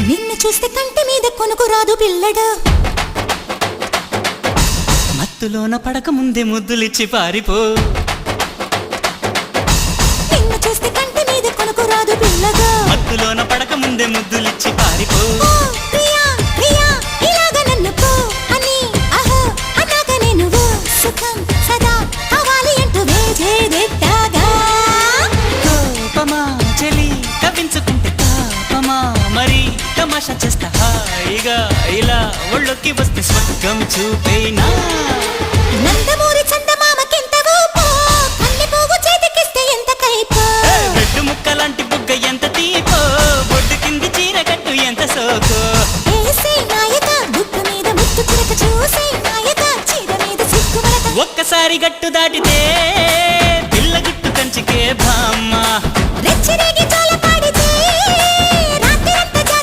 నిన్ను చూస్తే కంటి మీద కొనుకు రాదు పిల్లడు మత్తులోన పడక ముందే ముద్దులిచ్చి పారిపో నిన్ను చూస్తే కంటి మీద కొనుకు రాదు పిల్లగా మత్తులోన పడక ముందే ముద్దులిచ్చి పారిపో ఓ ప్రియా ప్రియా ఇలాగ నన్ను పో అని అహో అన్నాక నేను ఓ సుఖం సదా కావాలి అంటూ వేజేదెట్టాగా కోపమా చెలి కవించుకుంటే తాపమా మరి తమాషా చేస్తా హాయిగా ఇలా ఒళ్ళొక్కి వస్తే స్వర్గం చూపేనా నందమూరి చందమామకెంత ఊపో కన్నె పువ్వు చేతికిస్తే ఎంత కైపో రెడ్డు ముక్కలాంటి బుగ్గ ఎంత తీపో బొడ్డు కింది చీర కట్టు ఎంత సోకో ఏసే నాయక బుగ్గ మీద ముత్తు చిరక చూసే నాయక చీర మీద సిగ్గుమరక ఒక్కసారి గట్టు దాటితే పిల్ల గుట్టు కంచికే బామ్మ రెచ్చిరేగి చాలా